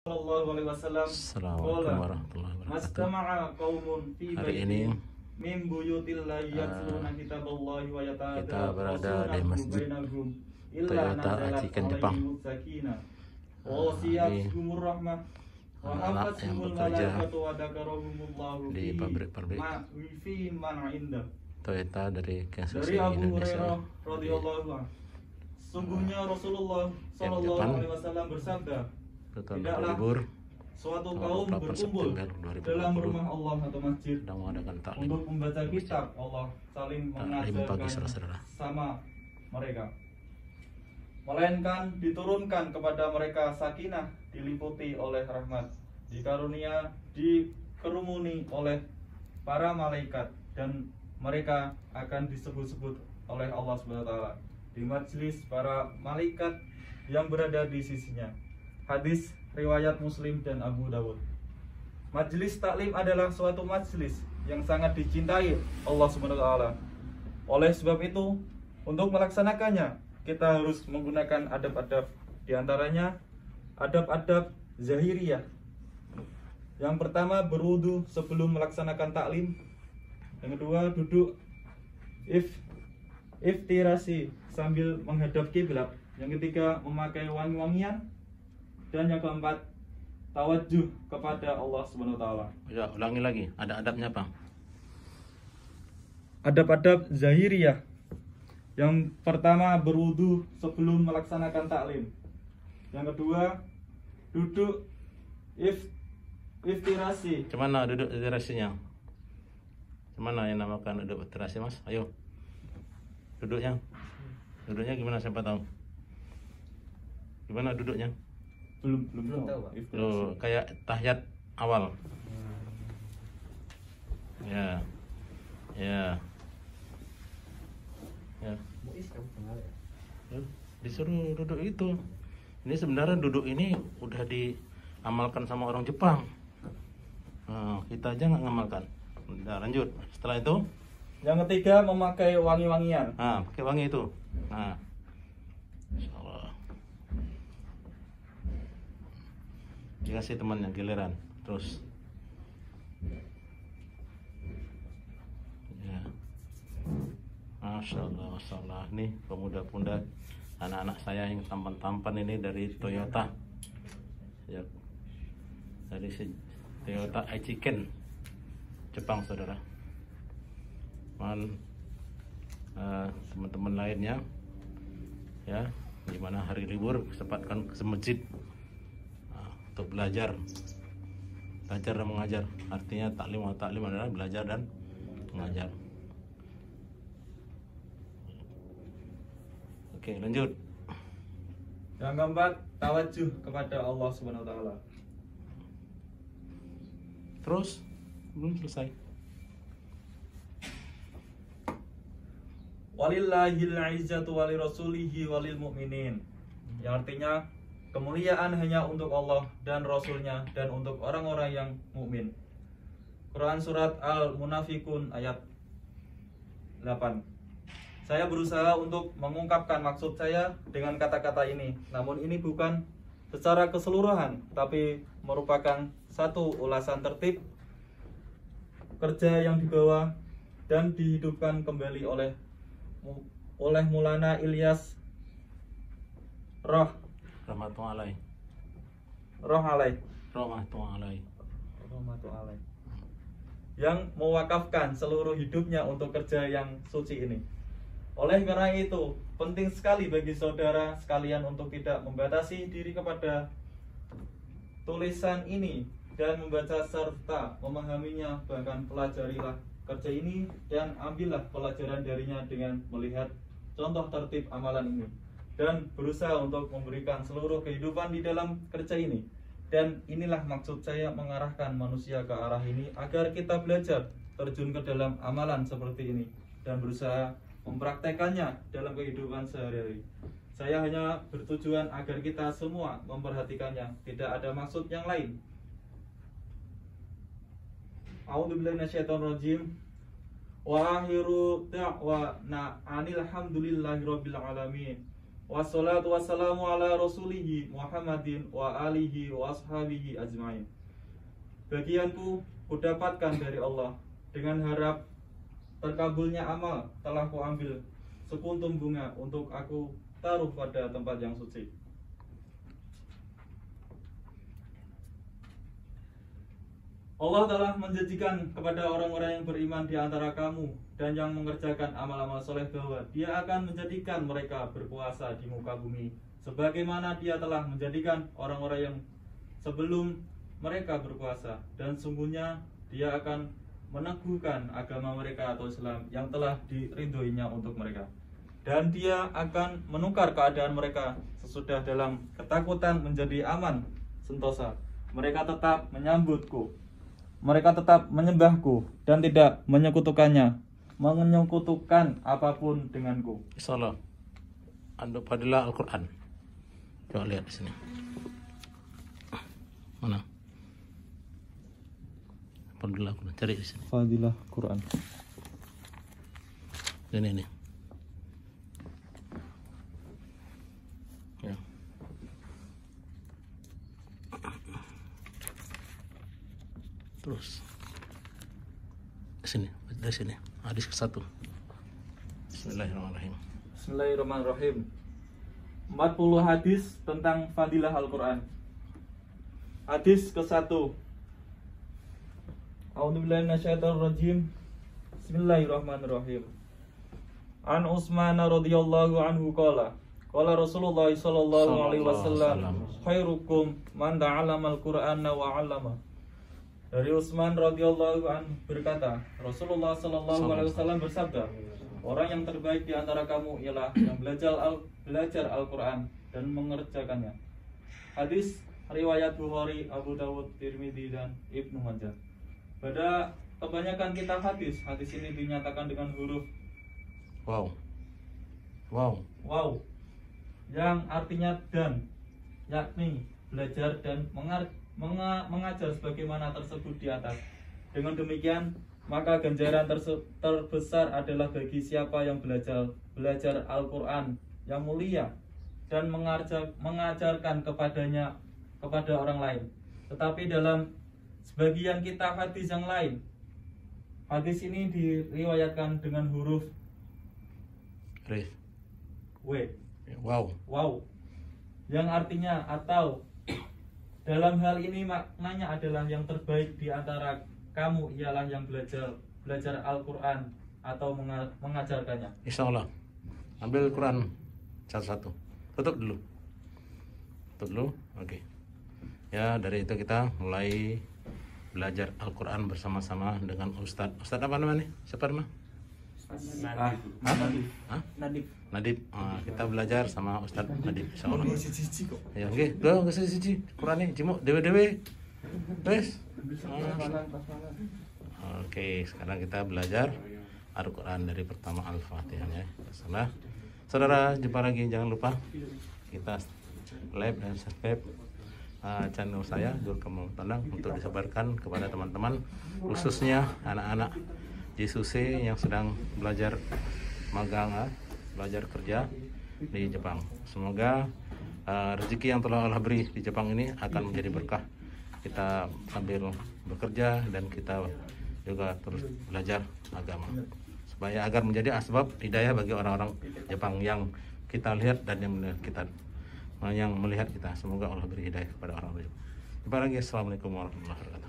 Sallallahu alaihi wasallam Assalamualaikum warahmatullahi wabarakatuh. Mastama'a qaumun fi Hari ini min buyutillahi yatluna kitaballahi wa kita berada di Masjid Toyota Ajiken Jepang. Anak-anak yang bekerja di pabrik-pabrik Toyota dari konstruksi Indonesia. Sungguhnya Rasulullah Sallallahu Alaihi Wasallam bersabda, tidaklah suatu kaum berkumpul dalam rumah Allah atau masjid untuk membaca kitab Allah, saling mengajarkan sama mereka, melainkan diturunkan kepada mereka sakinah, diliputi oleh rahmat, dikerumuni oleh para malaikat, dan mereka akan disebut-sebut oleh Allah SWT di majelis para malaikat yang berada di sisinya. Hadis riwayat Muslim dan Abu Dawud. Majelis taklim adalah suatu majelis yang sangat dicintai Allah SWT. Oleh sebab itu, untuk melaksanakannya kita harus menggunakan adab-adab, diantaranya adab-adab zahiriyah. Yang pertama, berwudu sebelum melaksanakan taklim. Yang kedua, duduk iftirasi sambil menghadap kiblat. Yang ketiga, memakai wangi-wangian. Dan yang keempat, tawajuh kepada Allah SWT. Ya, ulangi lagi. Ada adabnya apa? Adab-adab zahiriyah. Yang pertama, berwudu sebelum melaksanakan taklim. Yang kedua, duduk iftirasi. Gimana duduk iftirasinya? Gimana yang namakan duduk iftirasi, Mas? Ayo. Duduknya. Duduknya gimana, siapa tahu? Gimana duduknya? Belum tahu, Pak. Loh, kayak tahiyat awal. Ya. Ya. Ya. Disuruh duduk itu. Ini sebenarnya duduk ini udah diamalkan sama orang Jepang. Nah, kita aja nggak ngamalkan. Udah, lanjut. Setelah itu, yang ketiga, memakai wangi-wangian. nah, pakai wangi itu. Nah, insyaallah. Dikasih temannya giliran. Terus. Ya. Masya Allah. Nih pemuda-pemuda, anak-anak saya yang tampan-tampan ini dari Toyota. Ya. Dari Toyota Ajiken Jepang, saudara. Teman-teman lainnya, ya, gimana hari libur sempatkan ke masjid untuk belajar dan mengajar. Artinya taklim adalah belajar dan mengajar. Oke, lanjut. Yang keempat, tawajuh kepada Allah SWT. Terus belum selesai. Walillahil izzatu walirasulihi walil mu'minin. Yang artinya kemuliaan hanya untuk Allah dan Rasulnya dan untuk orang-orang yang mukmin. Quran surat Al-Munafikun ayat 8. Saya berusaha untuk mengungkapkan maksud saya dengan kata-kata ini. Namun ini bukan secara keseluruhan, tapi merupakan satu ulasan tertib kerja yang dibawa dan dihidupkan kembali oleh Maulana Ilyas Rahmatullahi yang mewakafkan seluruh hidupnya untuk kerja yang suci ini. Oleh karena itu, penting sekali bagi saudara sekalian untuk tidak membatasi diri kepada tulisan ini dan membaca serta memahaminya, bahkan pelajarilah kerja ini dan ambillah pelajaran darinya dengan melihat contoh tertib amalan ini dan berusaha untuk memberikan seluruh kehidupan di dalam kerja ini. Dan inilah maksud saya mengarahkan manusia ke arah ini, agar kita belajar terjun ke dalam amalan seperti ini dan berusaha mempraktekannya dalam kehidupan sehari-hari. Saya hanya bertujuan agar kita semua memperhatikannya, tidak ada maksud yang lain. A'udzubillahi minasyaitonirrajim. Wa akhiru da'wana anil hamdulillahi rabbil alamin. Wassalatu wassalamu ala rasulihi Muhammadin wa alihi wa ashabihi ajmain. Bagianku kudapatkan dari Allah, dengan harap terkabulnya amal telah kuambil sekuntum bunga untuk aku taruh pada tempat yang suci. Allah telah menjanjikan kepada orang-orang yang beriman di antara kamu dan yang mengerjakan amal-amal soleh bahwa Dia akan menjadikan mereka berkuasa di muka bumi, sebagaimana Dia telah menjadikan orang-orang yang sebelum mereka berkuasa, dan sungguhnya Dia akan meneguhkan agama mereka atau Islam yang telah diridhoinya untuk mereka, dan Dia akan menukar keadaan mereka sesudah dalam ketakutan menjadi aman sentosa. Mereka tetap menyambutku, mereka tetap menyembahku dan tidak menyekutukan apapun denganku. Insyaallah. Anda Fadilah Al-Quran. Coba lihat di sini. Mana? Fadilah Al-Quran. Cari di sini. Fadilah Quran. Ini. Ya. Terus dari sini hadis ke-1. Bismillahirrahmanirrahim. Bismillahirrahmanirrahim. 40 hadis tentang fadilah Al-Quran. Hadis ke-1. A'udzubillahi minasyaitonirrajim. Bismillahirrahmanirrahim. An Utsman radhiyallahu anhu qala Rasulullah sallallahu alaihi wasallam khairukum man ta'allama al-Qur'ana wa 'allama. Dari Utsman radhiyallahu anhu berkata, Rasulullah sallallahu alaihi wasallam bersabda, orang yang terbaik di antara kamu ialah yang belajar Al-Quran dan mengerjakannya. Hadis riwayat Bukhari, Abu Dawud, Tirmidzi dan Ibnu Majah. Pada kebanyakan kitab hadis ini dinyatakan dengan huruf wow, yang artinya dan, yakni belajar dan mengajar sebagaimana tersebut di atas. Dengan demikian, maka ganjaran terbesar adalah bagi siapa yang belajar Al-Quran yang mulia dan mengajarkan kepada orang lain. Tetapi dalam sebagian kitab hadis yang lain, hadis ini diriwayatkan dengan huruf W, wow, yang artinya atau. Dalam hal ini maknanya adalah yang terbaik di antara kamu ialah yang belajar Al-Quran atau mengajarkannya. Insyaallah. Ambil Quran satu-satu. Tutup dulu. Oke. Ya, dari itu kita mulai belajar Al-Quran bersama-sama dengan Ustadz apa namanya? Siapa namanya? Nadib. Kita belajar sama Ustadz Nadib, insyaallah. Ya, oke. Go siji Qurane jimuk dewe-dewe. Wes. Oke, sekarang kita belajar Al-Quran dari pertama Al-Fatihah ya. Saudara, jumpa lagi. Jangan lupa kita like dan subscribe channel saya Nur Kamal Tandang untuk disebarkan kepada teman-teman, khususnya anak-anak JSUC yang sedang belajar magang, belajar kerja di Jepang. Semoga rezeki yang telah Allah beri di Jepang ini akan menjadi berkah. Kita sambil bekerja dan kita juga terus belajar agama, supaya agar menjadi asbab hidayah bagi orang-orang Jepang yang kita lihat dan yang melihat kita. Semoga Allah beri hidayah kepada orang-orang Jepang. Jumpa lagi. Assalamualaikum warahmatullahi wabarakatuh.